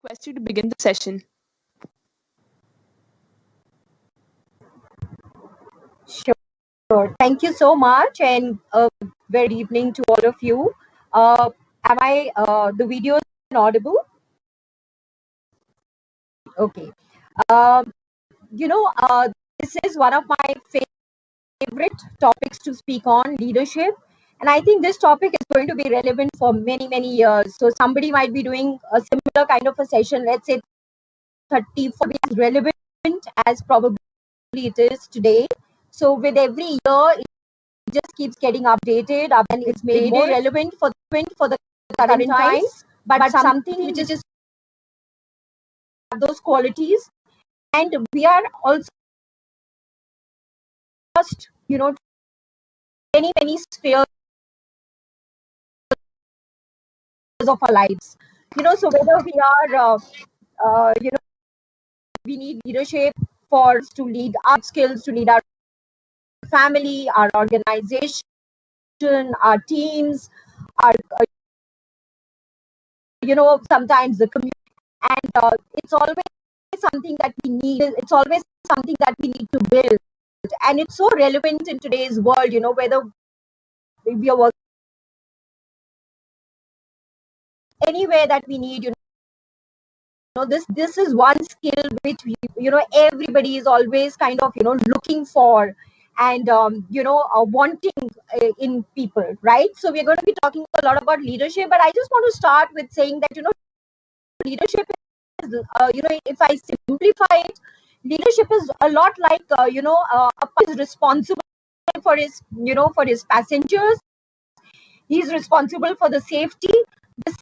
request you to begin the session. Sure. Thank you so much, and very good evening to all of you. Am I the video is audible? Okay. Um, you know, this is one of my favorite topics to speak on, leadership. And I think this topic is going to be relevant for many, many years. So somebody might be doing a similar kind of a session, let's say 30, 40 years relevant as probably it is today. So with every year, it just keeps getting updated and it's made more relevant for the current times, but something which is those qualities. And we are also just, many spheres of our lives. So whether we are, we need leadership for to lead our skills, to lead our family, our organization, our teams, our, sometimes the community. And it's always something that we need. It's always something that we need to build. And it's so relevant in today's world, whether we are working anywhere that we need, this is one skill which everybody is always kind of looking for and wanting in people, right? So we're going to be talking a lot about leadership, but I just want to start with saying that leadership is if I simplify it, leadership is a lot like a person is responsible for his for his passengers. He's responsible for the safety. The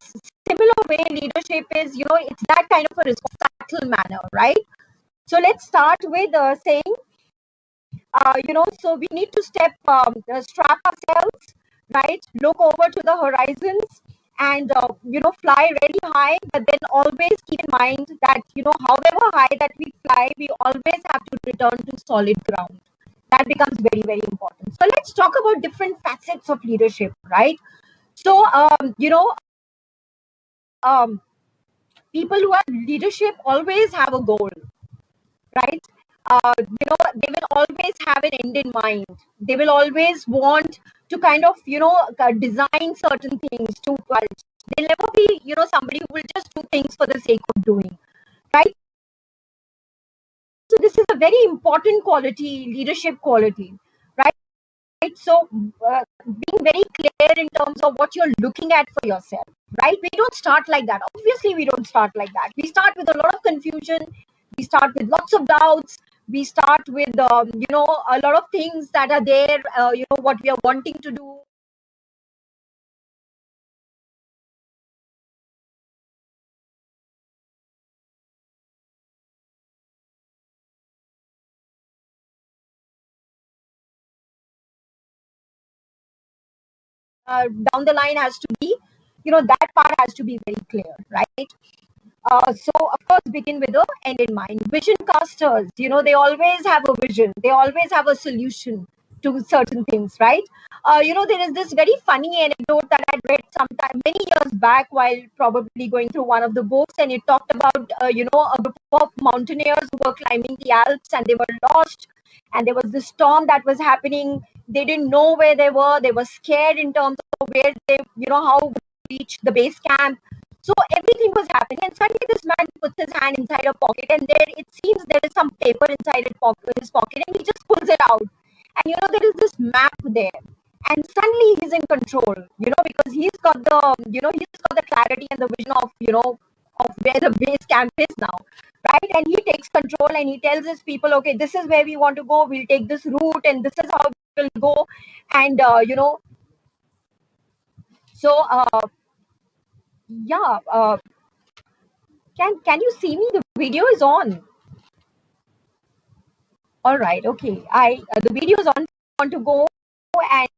similar way leadership is, it's that kind of a responsible manner, right? So let's start with saying, so we need to strap ourselves, right? Look over to the horizons and, fly really high, but then always keep in mind that, however high that we fly, we always have to return to solid ground. That becomes very, very important. So let's talk about different facets of leadership, right? So, um, people who have leadership always have a goal, right? They will always have an end in mind. They will always want to kind of, design certain things to, they'll never be, somebody who will just do things for the sake of doing, right? So this is a very important quality, leadership quality, right? So being very clear in terms of what you're looking at for yourself, right? We don't start like that. Obviously, we don't start like that. We start with a lot of confusion. We start with lots of doubts. We start with, a lot of things that are there, what we are wanting to do. Down the line has to be, that part has to be very clear, right? So of course, begin with the end in mind. Vision casters, they always have a vision. They always have a solution to certain things, right? There is this very funny anecdote that I read sometime many years back while probably going through one of the books, and it talked about a group of mountaineers who were climbing the Alps and they were lost, and there was this storm that was happening. They didn't know where they were. They were scared in terms of where they, how to reach the base camp. So everything was happening, and suddenly this man puts his hand inside a pocket, and there it seems there is some paper inside his pocket, and he just pulls it out. And there is this map there, and suddenly he's in control. Because he's got the clarity and the vision of of where the base camp is now, right? And he takes control and he tells his people, okay, this is where we want to go. We'll take this route, and this is how we'll go. And so yeah. Can you see me? The video is on. All right. Okay. I the video is on. I want to go and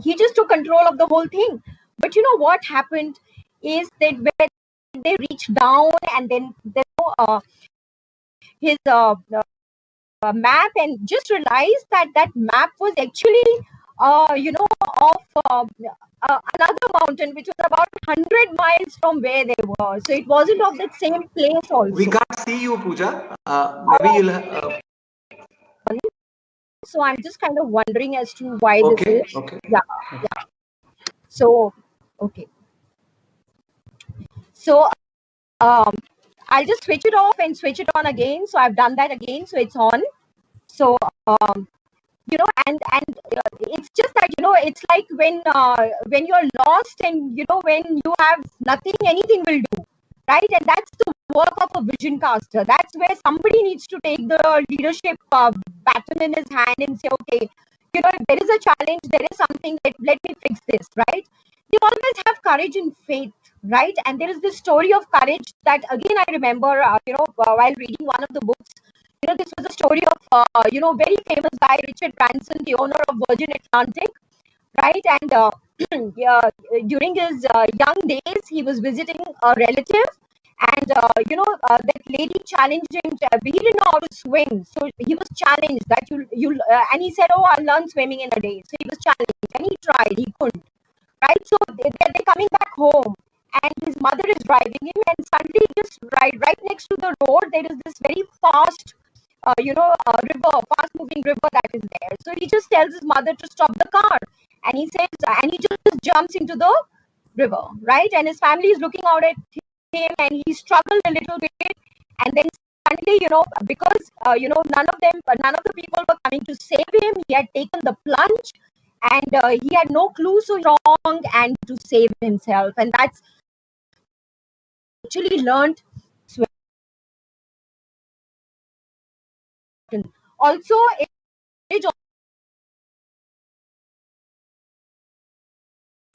he just took control of the whole thing. But what happened is that when they reached down and then his map and just realized that that map was actually of another mountain which was about 100 miles from where they were. So it wasn't of the same place also. We can't see you, Pooja. Maybe you'll. So I'm just kind of wondering as to why Okay, this is. okay. Yeah. So, okay. So I'll just switch it off and switch it on again. So I've done that again. So it's on. So, and it's just that, it's like when you're lost and, when you have nothing, anything will do. Right. And that's the work of a vision caster. That's where somebody needs to take the leadership baton in his hand and say, okay, if there is a challenge, there is something that let me fix this. Right. You always have courage and faith. Right. And there is this story of courage that, again, I remember, while reading one of the books, this was a story of, very famous guy, Richard Branson, the owner of Virgin Atlantic, right? And yeah, during his young days, he was visiting a relative, and that lady challenged him. He didn't know how to swim, so he was challenged that and he said, "Oh, I'll learn swimming in a day." So he was challenged, and he tried. He couldn't, right? So they're coming back home, and his mother is driving him, and suddenly, just right next to the road, there is this very fast river, fast moving river that is there. So he just tells his mother to stop the car, and he says, and he just jumps into the river, right? And his family is looking out at him, and he struggled a little bit, and then suddenly, because none of the people were coming to save him. He had taken the plunge, and he had no clue, so strong and to save himself, and that's actually learned swimming. Also, it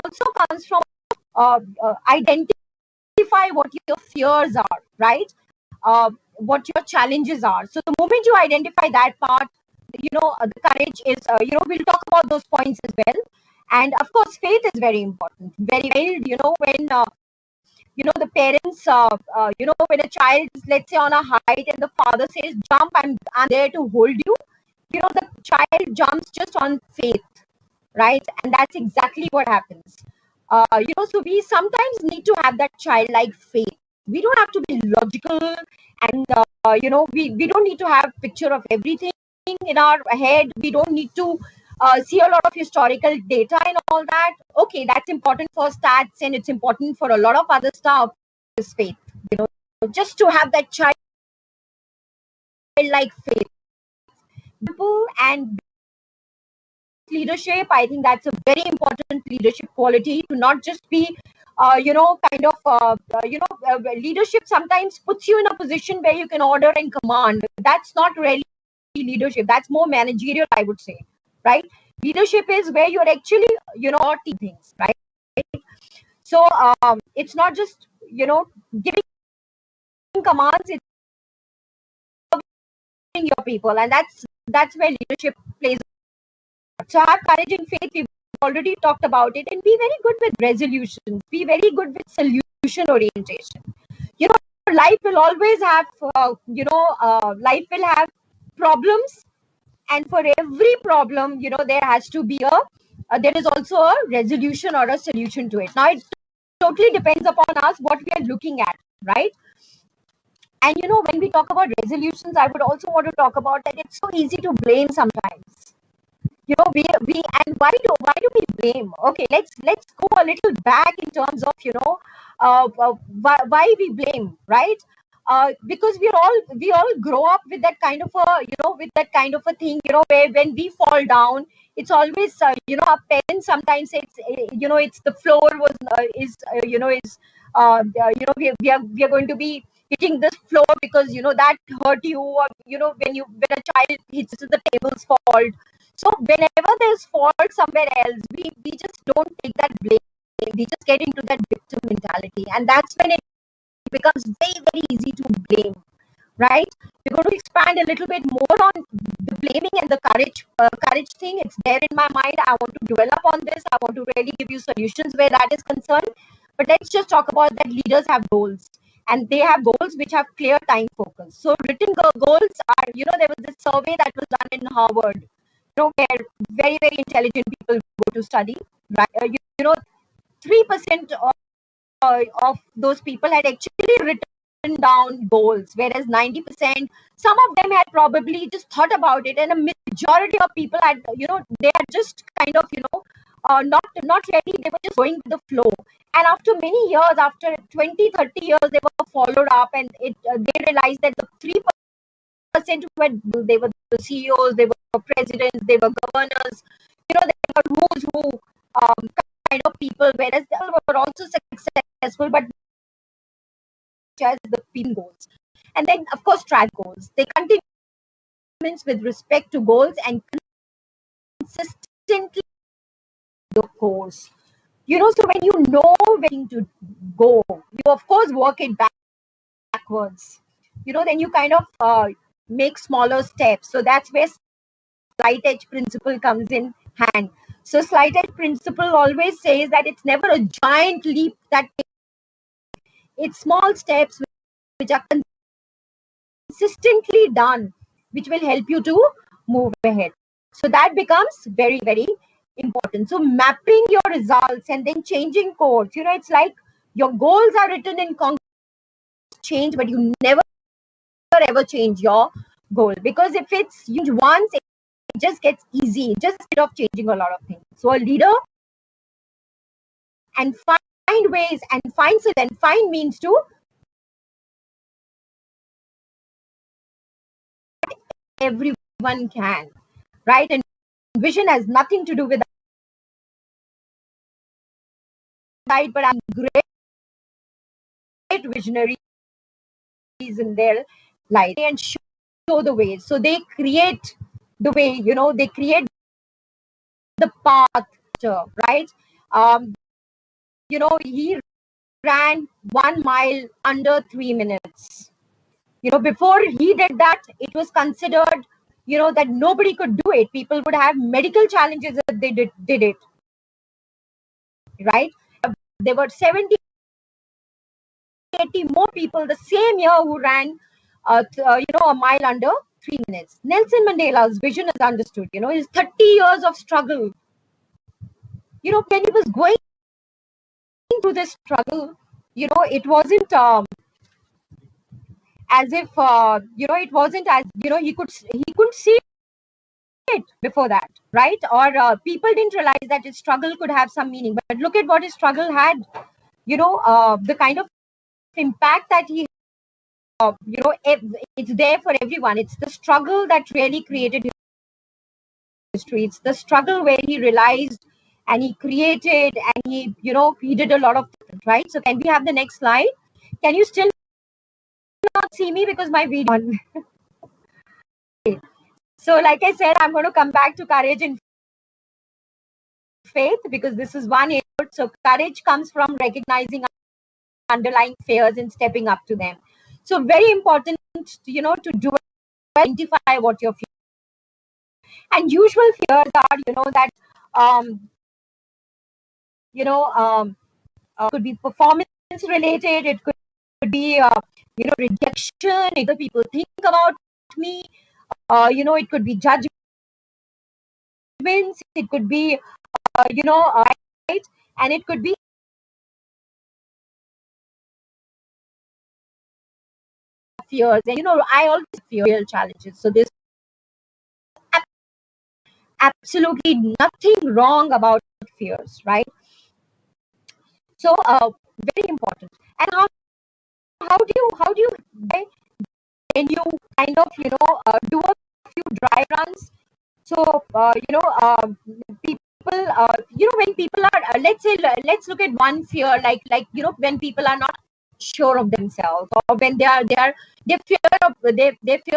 also comes from identify what your fears are, right? What your challenges are. So the moment you identify that part, the courage is, we'll talk about those points as well. And of course, faith is very important. Very well, when the parents, when a child is, let's say, on a height, and the father says, "Jump, I'm there to hold you." The child jumps just on faith, right? And that's exactly what happens. So we sometimes need to have that childlike faith. We don't have to be logical, and we don't need to have picture of everything in our head. We don't need to see a lot of historical data and all that. Okay, that's important for stats, and it's important for a lot of other stuff. Is faith, just to have that childlike faith. And leadership, I think that's a very important leadership quality, to not just be leadership sometimes puts you in a position where you can order and command. That's not really leadership. That's more managerial, I would say, right? Leadership is where you're actually things, right? So it's not just giving commands, it's serving your people, and that's where leadership plays. So have courage and faith. We've already talked about it, and be very good with resolutions. Be very good with solution orientation. Life will always have, life will have problems, and for every problem, there has to be there is also a resolution or a solution to it. Now, it totally depends upon us what we are looking at, right? And when we talk about resolutions, I would also want to talk about that it's so easy to blame sometimes. We and why do we blame? Okay, let's go a little back in terms of why we blame, right? Because we all grow up with that kind of a thing, where when we fall down, it's always our parents sometimes say it's the floor was is is we are going to be hitting this floor because that hurt you, or when a child hits the tables fall. So whenever there's fault somewhere else, we just don't take that blame. We just get into that victim mentality, and that's when it becomes very, very easy to blame, right? We're going to expand a little bit more on the blaming and the courage thing. It's there in my mind. I want to dwell upon this. I want to really give you solutions where that is concerned. But let's just talk about that leaders have goals, and they have goals which have clear time focus. So written goals are, there was this survey that was done in Harvard. where very, very intelligent people go to study, right? 3% of those people had actually written down goals, whereas 90%, some of them had probably just thought about it, and a majority of people had, they are just kind of, not ready. They were just going with the flow. And after many years, after 20, 30 years, they were followed up, and they realized that the 3% they were the CEOs, they were presidents, they were governors, they were who's who kind of people, whereas they were also successful, but as the pin goals. And then, of course, track goals. They continue with respect to goals and consistently the course. So when you know when to go, you of course work it backwards. Then you kind of make smaller steps. So that's where slight edge principle comes in hand. So slight edge principle always says that it's never a giant leap, that it's small steps which are consistently done, which will help you to move ahead. So that becomes very, very important. So mapping your results and then changing course. It's like your goals are written in concrete change, but you never ever change your goal, because if it's used once, it just gets easy, just instead of changing a lot of things. So a leader and find ways and find means to everyone can, right? And vision has nothing to do with that, but I'm great visionaries in their life and show the way. So they create the way, they create the path, right? He ran 1 mile under 3 minutes. Before he did that, it was considered, that nobody could do it. People would have medical challenges if they did it, right? There were 70, 80 more people the same year who ran, a mile under 3 minutes. Nelson Mandela's vision is understood. His 30 years of struggle. When he was going through this struggle, it wasn't as if, it wasn't as, he couldn't see it before that, right? Or people didn't realize that his struggle could have some meaning. But look at what his struggle had, the kind of impact that he, it's there for everyone. It's the struggle that really created history. It's the struggle where he realized and he created and he did a lot of things, right? So can we have the next slide? Can you still not see me because my video on? So like I said, I'm going to come back to courage and faith, because this is one area. So courage comes from recognizing underlying fears and stepping up to them. So very important, to do identify what your fears. And usual fears are, that could be performance related. It could be rejection. Either people think about me. It could be judgments. It could be right, and it could be fears. And I always fear real challenges. So there's absolutely nothing wrong about fears, right? So very important. And how do you when you kind of do a few dry runs? So people when people are let's look at one fear, like when people are not sure of themselves, or when they fear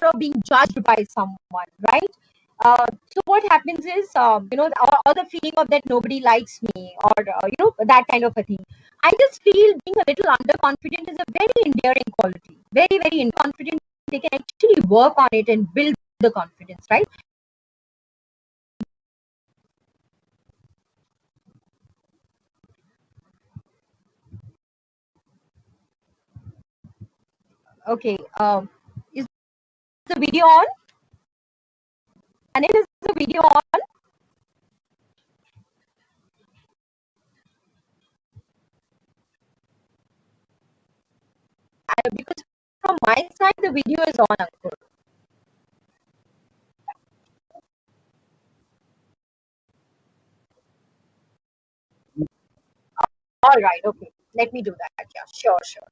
of being judged by someone, right? So what happens is, or the feeling of that nobody likes me, or that kind of a thing. I just feel being a little underconfident is a very endearing quality, very, very confident. They can actually work on it and build the confidence, right? Okay, is the video on? And is the video on? the video is on, Ankur. All right, okay. Let me do that. Yeah, sure, sure.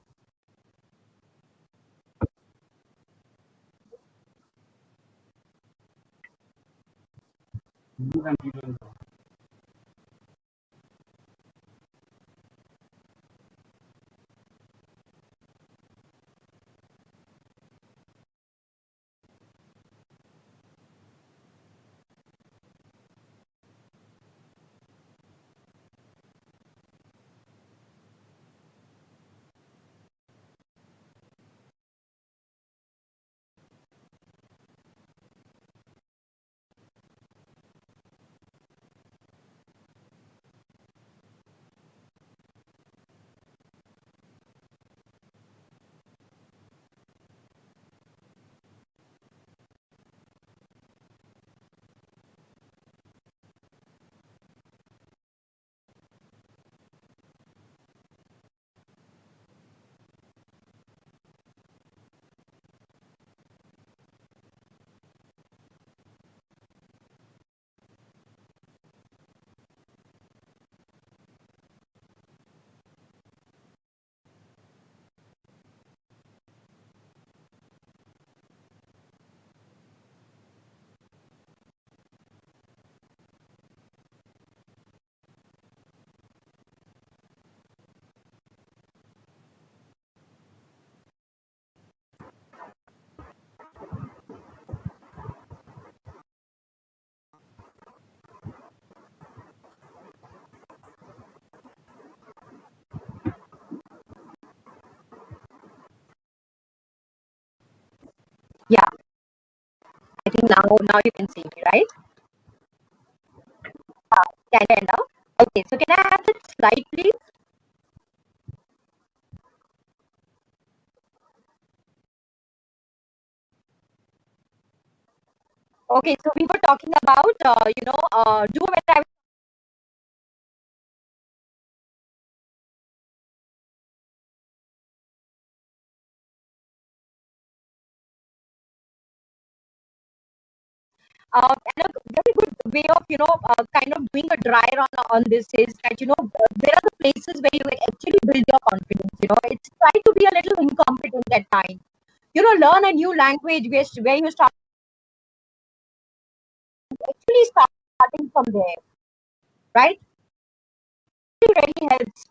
Yeah, I think now you can see me, right? Can I now? Okay, so can I have that slide, please? Okay, so we were talking about, do when I. And a very good way of kind of doing a dry run on this is that there are the places where you actually build your confidence. It's try to be a little incompetent at times. Learn a new language where you start actually starting from there, right? It really helps,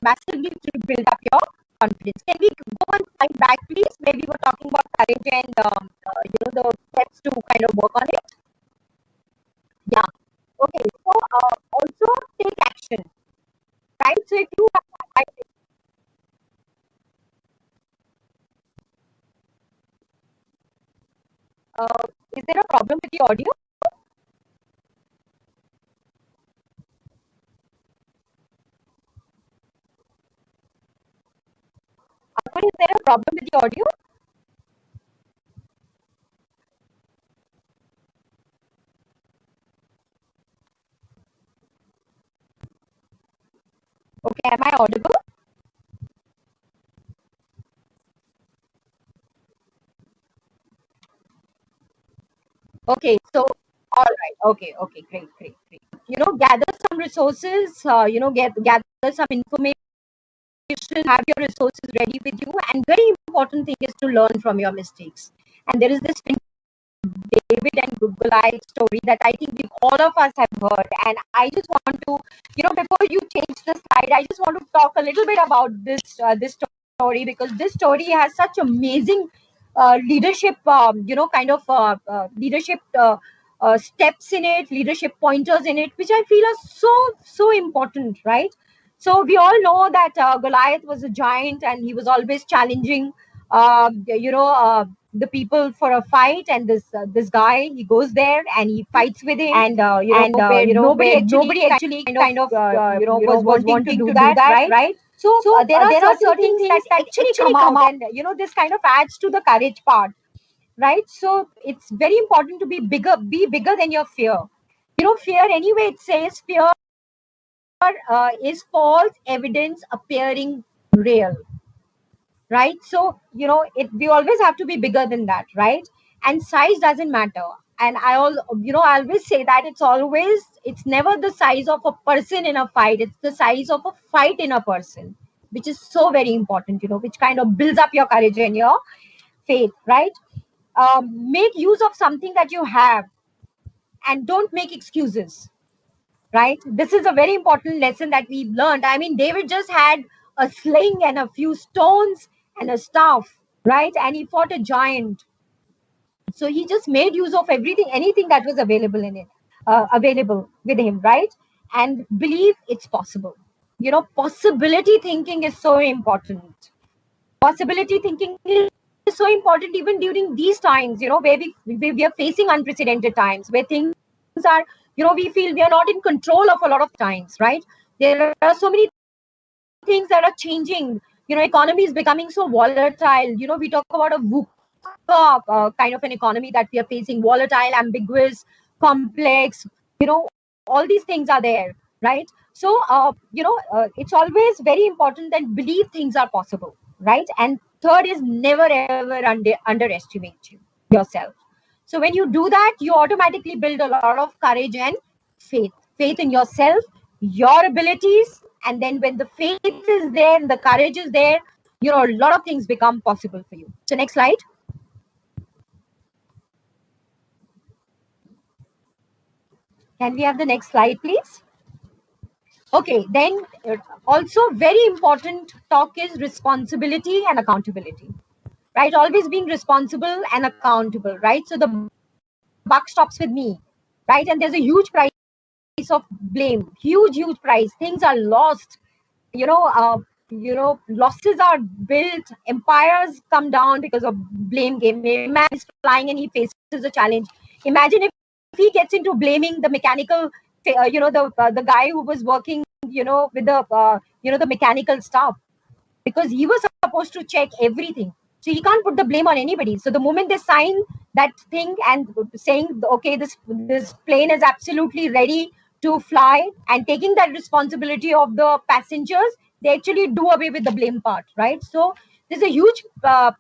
massively to build up your confidence. Can we go one slide back, please, where we were talking about courage and the steps to kind of work on it? Yeah. Okay. So also take action, right? So if you have, is there a problem with the audio? Is there a problem with the audio? Okay. Am I audible? Okay. So all right. Okay. Okay. Great. Great. Great. Gather some resources. Gather some information. Have your resources ready with you, and very important thing is to learn from your mistakes. And there is this David and Goliath story that I think all of us have heard. And I just want to, before you change the slide, I just want to talk a little bit about this story, because this story has such amazing leadership, leadership steps in it, leadership pointers in it, which I feel are so important, right? So we all know that Goliath was a giant, and he was always challenging, the people for a fight. And this guy, he goes there and he fights with him, and where nobody actually kind of was wanting to do that, right? So there are certain things that actually come out, and this kind of adds to the courage part, right? So it's very important to be bigger than your fear. Fear, anyway, it says fear is false evidence appearing real. right? So, we always have to be bigger than that, right? And size doesn't matter. And I always say that it's never the size of a person in a fight, it's the size of a fight in a person, which is so very important, which kind of builds up your courage and your faith, right? Make use of something that you have and don't make excuses, right? This is a very important lesson that we've learned. I mean, David just had a sling and a few stones and a staff, right? And he fought a giant. So he just made use of anything that was available available with him, right? And believe it's possible. Possibility thinking is so important. Possibility thinking is so important even during these times, where we are facing unprecedented times, where things are, we feel we are not in control of a lot of times, right? There are so many things that are changing. Economy is becoming so volatile. We talk about a VUCA kind of an economy that we are facing, volatile, ambiguous, complex. All these things are there, right? So, it's always very important that believe things are possible, right? And third is never ever underestimate yourself. So when you do that, you automatically build a lot of courage and faith in yourself, your abilities. And then when the faith is there and the courage is there, a lot of things become possible for you. So next slide. Can we have the next slide, please? Okay, then also very important talk is responsibility and accountability, right? Always being responsible and accountable, right? So the buck stops with me, right? And there's a huge price of blame, huge price. Things are lost, you know uh, losses are built, empires come down because of blame game. A man is flying and he faces a challenge. Imagine if he gets into blaming the mechanical, the guy who was working, with the mechanical stuff, because he was supposed to check everything. So he can't put the blame on anybody. So the moment they sign that thing and saying, okay, this plane is absolutely ready to fly, and taking that responsibility of the passengers, they actually do away with the blame part, right? So there's a huge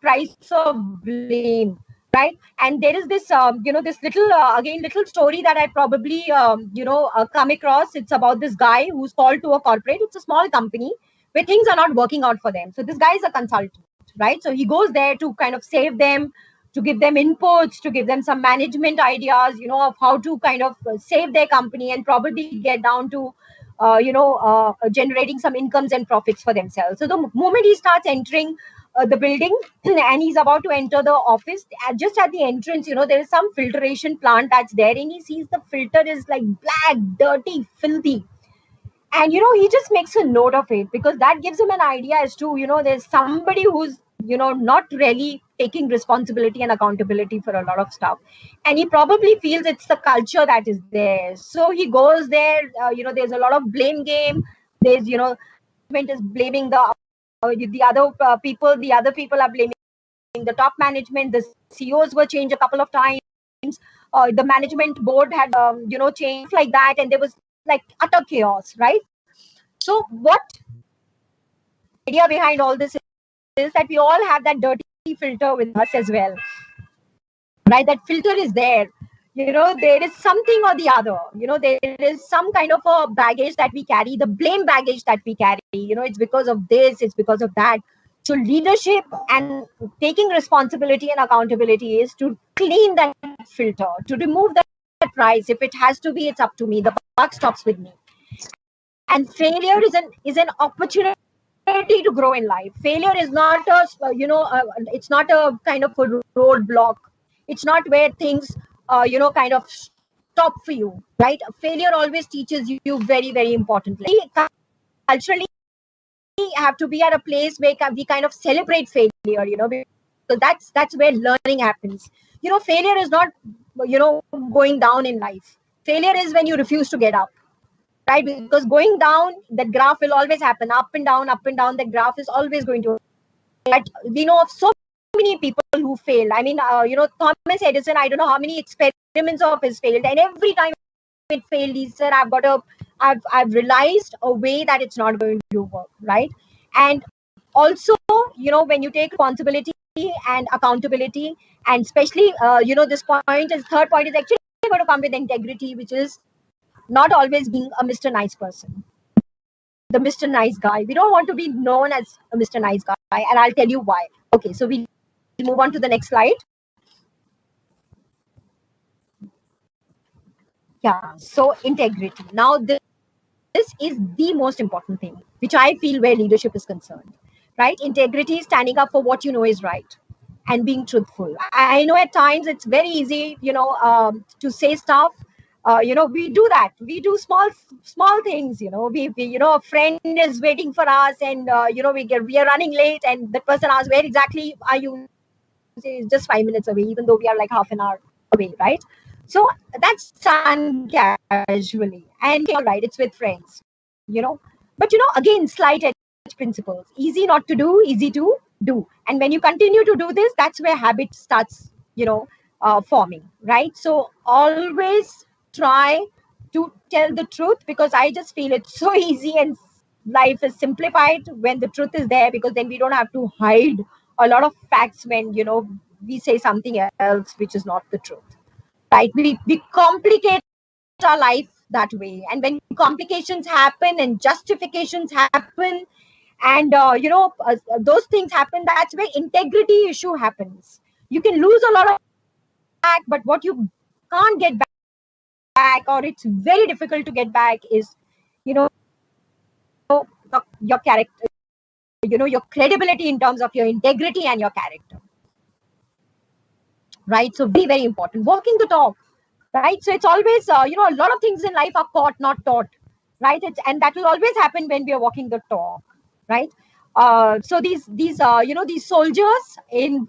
price of blame, right? And there is this, this little, again, little story that I probably, come across. It's about this guy who's called to a corporate. It's a small company where things are not working out for them. So this guy is a consultant, right? So he goes there to kind of save them, to give them inputs, to give them some management ideas, of how to kind of save their company and probably get down to, generating some incomes and profits for themselves. So the moment he starts entering the building and he's about to enter the office, just at the entrance, there is some filtration plant that's there, and he sees the filter is like black, dirty, filthy. And he just makes a note of it, because that gives him an idea as to, there's somebody who's, not really taking responsibility and accountability for a lot of stuff. And he probably feels it's the culture that is there. So he goes there, there's a lot of blame game. There's, management is blaming the other people. The other people are blaming the top management. The CEOs were changed a couple of times. The management board had, changed like that, and there was like utter chaos, right? So what idea behind all this is that we all have that dirty filter with us as well, right? That filter is there. There is something or the other. There is some kind of a baggage that we carry, the blame baggage that we carry. It's because of this, it's because of that. So leadership and taking responsibility and accountability is to clean that filter, to remove that price. If it has to be, it's up to me. The buck stops with me. And failure is an opportunity to grow in life. Failure is not it's not a kind of a roadblock. It's not where things kind of stop for you, right? Failure always teaches you very, very importantly. Culturally, we have to be at a place where we kind of celebrate failure, because that's where learning happens. Failure is not going down in life. Failure is when you refuse to get up, right? Because going down, that graph will always happen, up and down, up and down. The graph is always going to. But we know of so many people who failed. I mean, Thomas Edison, I don't know how many experiments of his failed, and every time it failed, he said, I've realized a way that it's not going to work, right? And Also, when you take responsibility and accountability, and especially, this point is third point is actually going to come with integrity, which is not always being a Mr. Nice person, the Mr. Nice guy. We don't want to be known as a Mr. Nice guy, and I'll tell you why. Okay, so we move on to the next slide. Yeah, so integrity. Now, this is the most important thing, which I feel where leadership is concerned, right? Integrity is standing up for what you know is right and being truthful. I know at times it's very easy, to say stuff. We do that. We do small things. We a friend is waiting for us, and we are running late, and the person asks, "Where exactly are you?" Say, "It's just 5 minutes away," even though we are like half an hour away, right? So that's done casually, and all right, it's with friends, you know. But again, slight edge principles: easy not to do, easy to do. And when you continue to do this, that's where habit starts, forming, right? So always try to tell the truth, because I just feel it's so easy, and life is simplified when the truth is there, because then we don't have to hide a lot of facts when we say something else which is not the truth, right? We complicate our life that way, and when complications happen and justifications happen, and those things happen, that's where integrity issue happens. You can lose a lot of back, but what you can't get back, or it's very difficult to get back, is you know your character, your credibility in terms of your integrity and your character, right? So very important, walking the talk, right? So it's always, a lot of things in life are caught, not taught, right? And that will always happen when we are walking the talk, right? So these soldiers in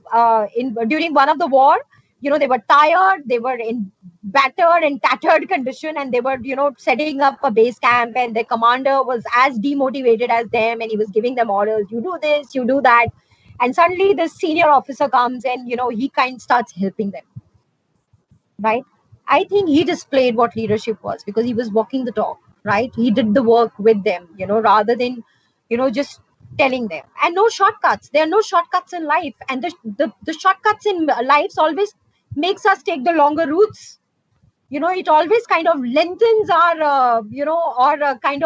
during one of the war, they were tired, they were in battered and tattered condition, and they were setting up a base camp, and their commander was as demotivated as them, and he was giving them orders: you do this, you do that. And suddenly this senior officer comes, and he kind of starts helping them, right? I think he displayed what leadership was, because he was walking the talk, right? He did the work with them, rather than, just telling them. And no shortcuts. There are no shortcuts in life, and the shortcuts in lives always makes us take the longer routes. It always kind of lengthens our, or kind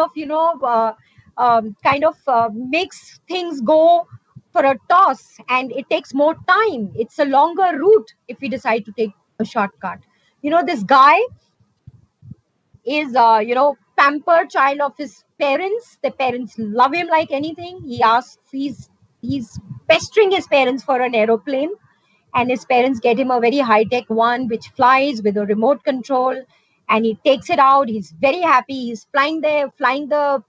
of makes things go for a toss, and it takes more time. It's a longer route if we decide to take a shortcut. This guy is, pampered child of his parents. The parents love him like anything. He's pestering his parents for an aeroplane, and his parents get him a very high tech one which flies with a remote control, and he takes it out. He's very happy. He's flying the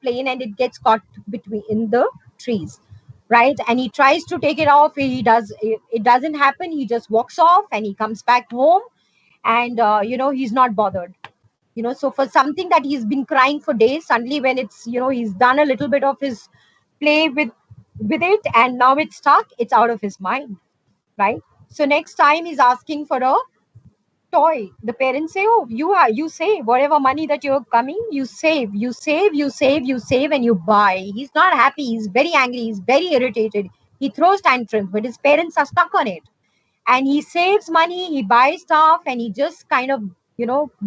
plane, and it gets caught between in the trees, right? And he tries to take it off. It doesn't happen. He just walks off, and he comes back home, and he's not bothered. So for something that he's been crying for days, suddenly when it's, he's done a little bit of his play with it, and now it's stuck, it's out of his mind, right? So next time he's asking for a toy, the parents say, "Oh, you save whatever money that you're coming, you save, and you buy." He's not happy. He's very angry. He's very irritated. He throws tantrums, but his parents are stuck on it. And he saves money. He buys stuff, and he just kind of,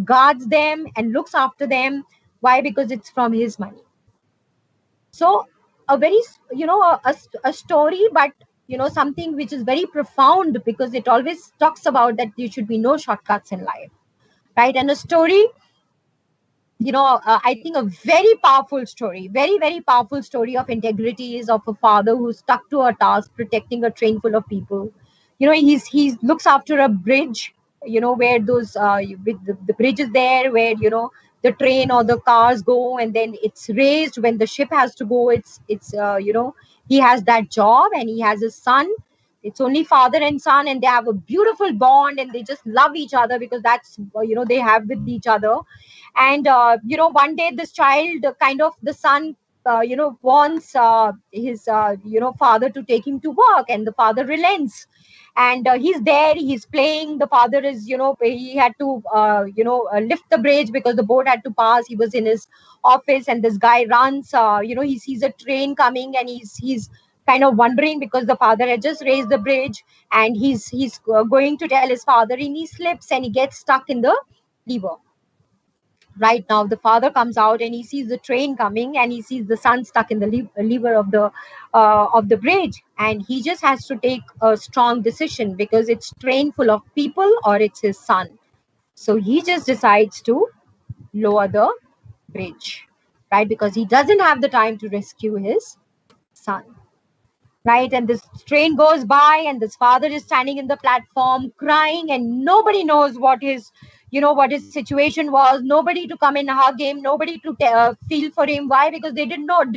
guards them and looks after them. Why? Because it's from his money. So a very, a story, but something which is very profound, because it always talks about that there should be no shortcuts in life, right? And a story, I think a very powerful story, very very powerful story of integrity, is of a father who stuck to a task protecting a train full of people. He looks after a bridge, where those with the bridge is there, where the train or the cars go, and then it's raised when the ship has to go. It's he has that job, and he has a son. It's only father and son, and they have a beautiful bond, and they just love each other, because that's they have with each other. And one day this child, kind of the son, wants his father to take him to work, and the father relents. And he's there, he's playing. The father is, he had to lift the bridge because the boat had to pass. He was in his office, and this guy runs, he sees a train coming, and he's kind of wondering because the father had just raised the bridge, and he's going to tell his father, and he slips and he gets stuck in the lever. Right now, the father comes out and he sees the train coming, and he sees the son stuck in the lever of the bridge, and he just has to take a strong decision because it's train full of people or it's his son. So he just decides to lower the bridge, right? Because he doesn't have the time to rescue his son, right? And this train goes by, and this father is standing in the platform crying, and nobody knows what his, what his situation was. Nobody to come and hug him, nobody to feel for him. Why? Because they did not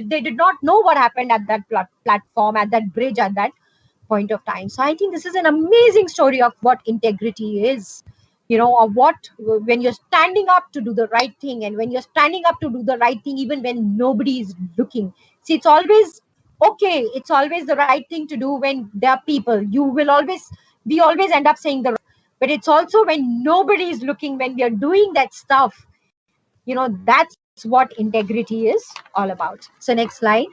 know what happened at that platform, at that bridge, at that point of time. So I think this is an amazing story of what integrity is, of what, when you're standing up to do the right thing, and when you're standing up to do the right thing even when nobody is looking. See, it's always okay, it's always the right thing to do when there are people. We always end up saying the right, but it's also when nobody is looking, when we are doing that stuff, that's what integrity is all about. So next slide.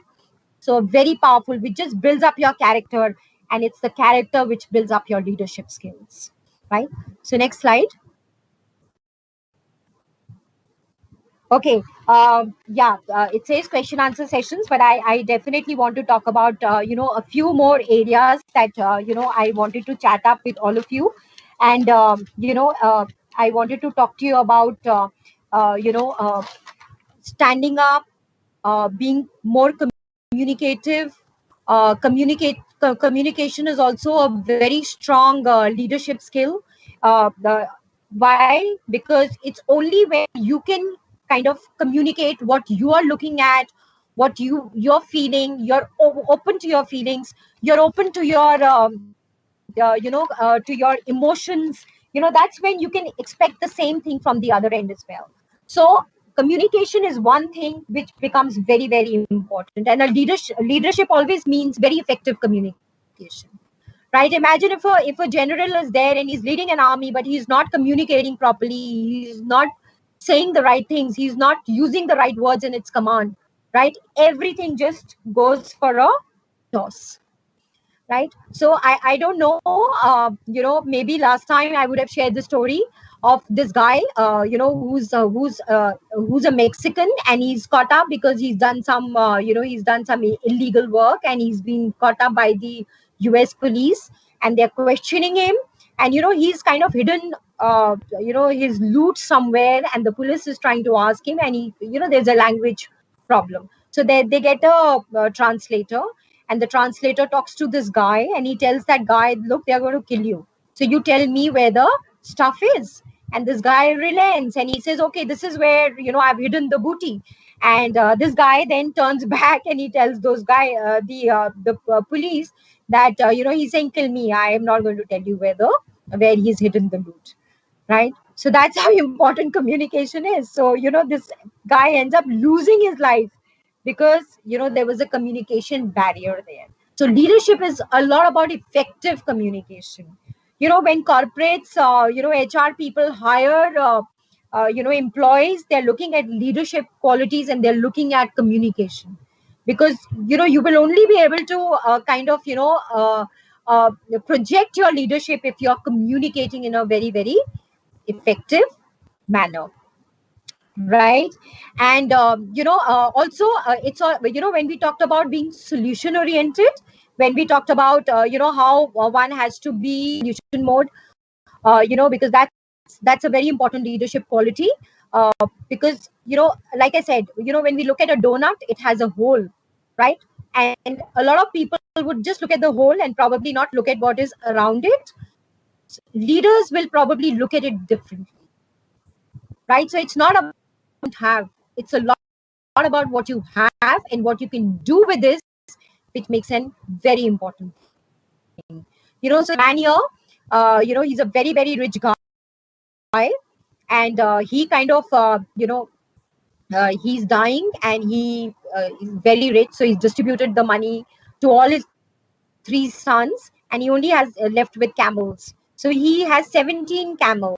So very powerful, which just builds up your character, and it's the character which builds up your leadership skills, right? So next slide. Okay. Yeah, it says question answer sessions, but I definitely want to talk about, a few more areas that, I wanted to chat up with all of you. And, I wanted to talk to you about, standing up, being more communicative. Communication is also a very strong leadership skill. Why? Because it's only when you can kind of communicate what you are looking at, what you're feeling. You're open to your feelings. You're open to your to your emotions. That's when you can expect the same thing from the other end as well. So communication is one thing which becomes very, very important, and a leadership always means very effective communication, right? Imagine if a general is there and he's leading an army, but he's not communicating properly, he's not saying the right things, he's not using the right words in its command, right? Everything just goes for a toss, right? So I don't know, maybe last time I would have shared the story of this guy, who's a Mexican, and he's caught up because he's done some illegal work, and he's been caught up by the US police, and they're questioning him, and he's kind of hidden his loot somewhere, and the police is trying to ask him, and there's a language problem. So they get a translator, and the translator talks to this guy, and he tells that guy, look, they're going to kill you, so you tell me where the stuff is. And this guy relents, and he says, okay, this is where I've hidden the booty. And this guy then turns back, and he tells those guy, the police, that he's saying, kill me, I am not going to tell you where he's hidden the loot, right? So that's how important communication is. So this guy ends up losing his life because there was a communication barrier there. So leadership is a lot about effective communication. When corporates, HR people hire employees, they're looking at leadership qualities, and they're looking at communication, because you will only be able to kind of project your leadership if you're communicating in a very, very effective manner, right? And also it's when we talked about being solution oriented, when we talked about how one has to be solution mode, because that's a very important leadership quality, because like I said, when we look at a donut, it has a hole, right? And a lot of people would just look at the hole and probably not look at what is around it. Leaders will probably look at it differently, right? So it's not about have, it's a lot about what you have and what you can do with this, which makes a very important thing. So man here, he's a very, very rich guy, and he kind of he's dying, and he is very rich, so he's distributed the money to all his three sons, and he only has left with camels. So he has 17 camels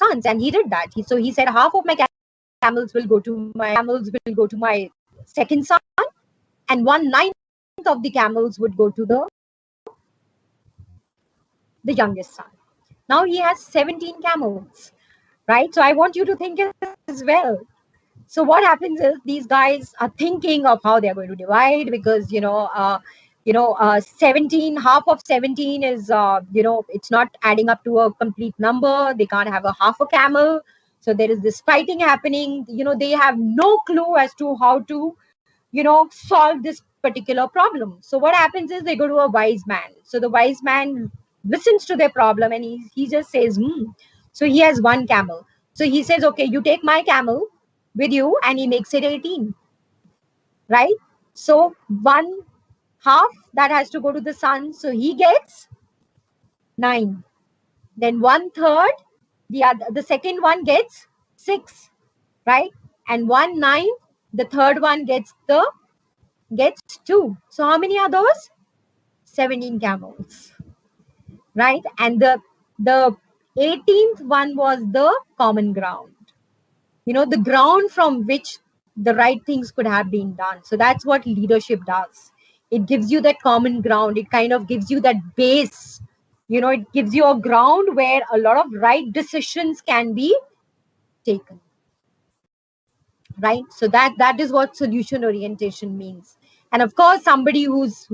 sons, and he did that. So he said, half of my camels will go to my second son, and 1/9 of the camels would go to the youngest son. Now he has 17 camels, right? So I want you to think as well. So what happens is these guys are thinking of how they're going to divide, because 17, half of 17 is it's not adding up to a complete number. They can't have a half a camel. So there is this fighting happening. They have no clue as to how to solve this particular problem. So what happens is they go to a wise man. So the wise man listens to their problem, and he just says, so he has one camel. So he says, okay, you take my camel with you, and he makes it 18, right? So one half that has to go to the son, so he gets 9. Then 1/3, the second one gets 6, right? And 1/9, the third one gets 2. So how many are those? 17 camels, right? And the 18th one was the common ground, the ground from which the right things could have been done. So that's what leadership does. It gives you that common ground. It kind of gives you that base. It gives you a ground where a lot of right decisions can be taken, right? So that is what solution orientation means. And of course, somebody who's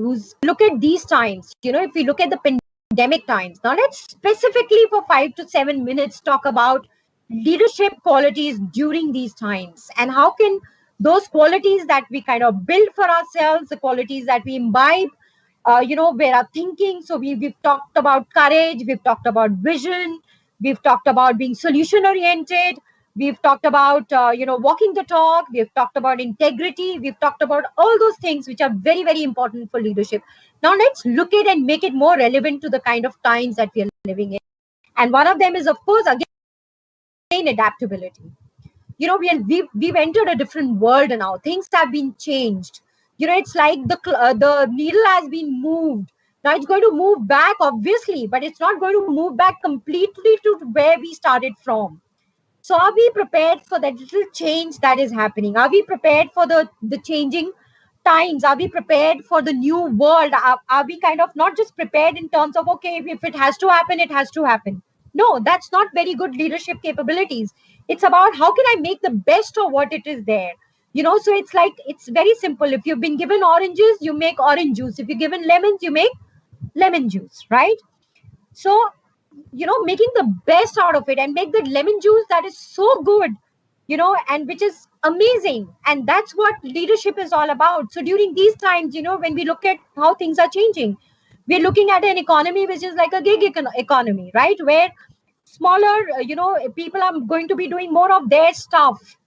look at these times, if we look at the pandemic times, now let's specifically for 5 to 7 minutes talk about leadership qualities during these times, and how can those qualities that we kind of build for ourselves, the qualities that we imbibe, where our thinking. So we've talked about courage, we've talked about vision, we've talked about being solution oriented, we've talked about walking the talk, we've talked about integrity, we've talked about all those things which are very, very important for leadership. Now let's look at and make it more relevant to the kind of times that we are living in. And one of them is, of course, again, adaptability. We've entered a different world now. Things have been changed. It's like the needle has been moved. Now it's going to move back, obviously, but it's not going to move back completely to where we started from. So are we prepared for that little change that is happening? Are we prepared for the changing times? Are we prepared for the new world? Are we kind of not just prepared in terms of, okay, if it has to happen, it has to happen? No, that's not very good leadership capabilities. It's about how can I make the best of what it is there. So it's very simple. If you've been given oranges, you make orange juice. If you're given lemons, you make lemon juice, right? So making the best out of it and make the lemon juice that is so good, and which is amazing. And that's what leadership is all about. So during these times, when we look at how things are changing, we're looking at an economy which is like a gig economy, right? Where smaller, people are going to be doing more of their stuff,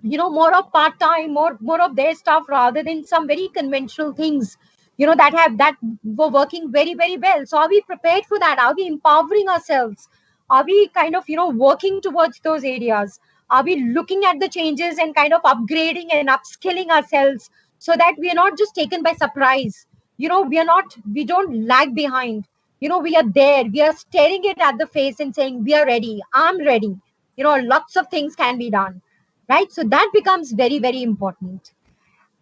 more of part-time, more of their stuff, rather than some very conventional things, that were working very, very well. So are we prepared for that? Are we empowering ourselves? Are we kind of, working towards those areas? Are we looking at the changes and kind of upgrading and upskilling ourselves, so that we are not just taken by surprise? We don't lag behind. We are there. We are staring it at the face and saying, we are ready. I'm ready. Lots of things can be done, right? So that becomes very, very important.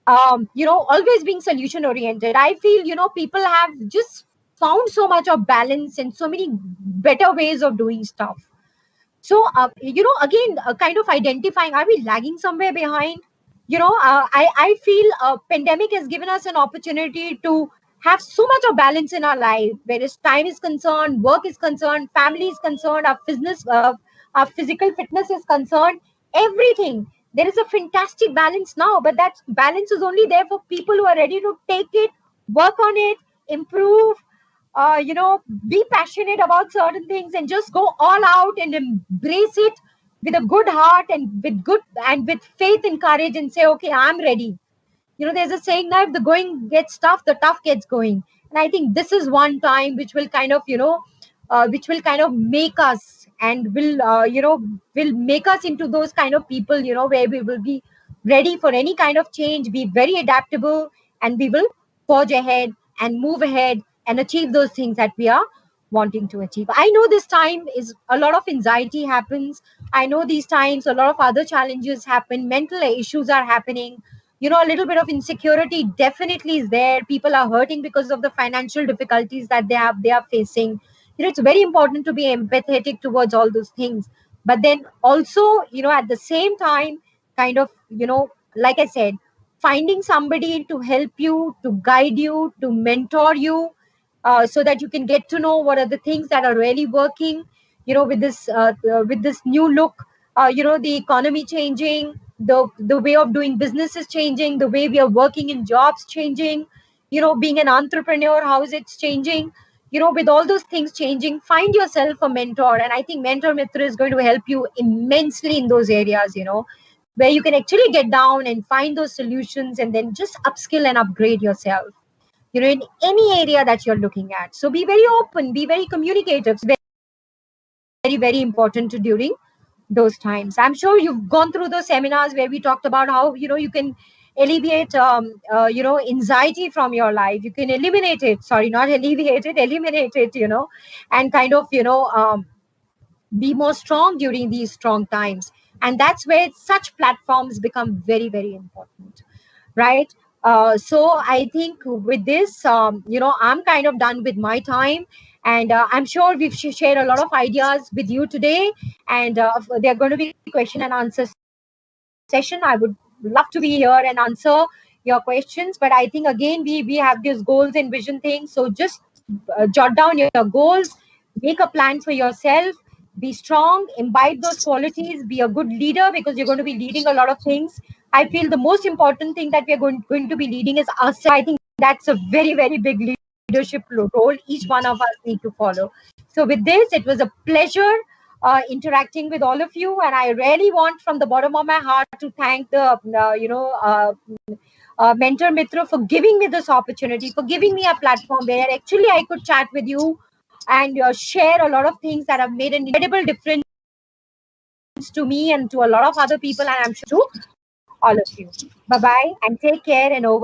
Always being solution oriented. I feel, people have just found so much of balance and so many better ways of doing stuff. So, again, kind of identifying, are we lagging somewhere behind? I feel pandemic has given us an opportunity to have so much of balance in our life, whereas time is concerned, work is concerned, family is concerned, our physical fitness is concerned, everything. There is a fantastic balance now, but that balance is only there for people who are ready to take it, work on it, improve, be passionate about certain things, and just go all out and embrace it with a good heart and with faith and courage, and say, okay, I'm ready. There's a saying now, if the going gets tough, the tough gets going. And I think this is one time which will kind of, make us, and will make us into those kind of people, where we will be ready for any kind of change, be very adaptable, and we will forge ahead and move ahead and achieve those things that we are wanting to achieve. I know this time is a lot of anxiety happens. I know these times a lot of other challenges happen, mental issues are happening. a little bit of insecurity definitely is there. People are hurting because of the financial difficulties that they are facing. It's very important to be empathetic towards all those things, but then also, at the same time, kind of, like I said, finding somebody to help you, to guide you, to mentor you, so that you can get to know what are the things that are really working, with this new look, the economy changing, the way of doing business is changing, the way we are working in jobs changing, being an entrepreneur, how is it changing, with all those things changing, find yourself a mentor. And I think Mentor Mitr is going to help you immensely in those areas, where you can actually get down and find those solutions and then just upskill and upgrade yourself, in any area that you're looking at. So be very open, be very communicative. It's very, very important during those times. I'm sure you've gone through those seminars where we talked about how, you can alleviate, anxiety from your life. You can eliminate it. Sorry, not alleviate it, eliminate it, and kind of, be more strong during these strong times. And that's where such platforms become very, very important, right? So I think with this, I'm kind of done with my time, and I'm sure we've shared a lot of ideas with you today, and there are going to be question and answer session. I would love to be here and answer your questions, but I think again we have these goals and vision things. So just jot down your goals, make a plan for yourself, be strong, imbibe those qualities, be a good leader, because you're going to be leading a lot of things. I feel the most important thing that we're going to be leading is ourselves. I think that's a very, very big leadership role each one of us need to follow. So with this, it was a pleasure interacting with all of you, and I really want from the bottom of my heart to thank the Mentor Mitr for giving me this opportunity, for giving me a platform where actually I could chat with you and share a lot of things that have made an incredible difference to me and to a lot of other people, and I'm sure to all of you. Bye bye, and take care, and over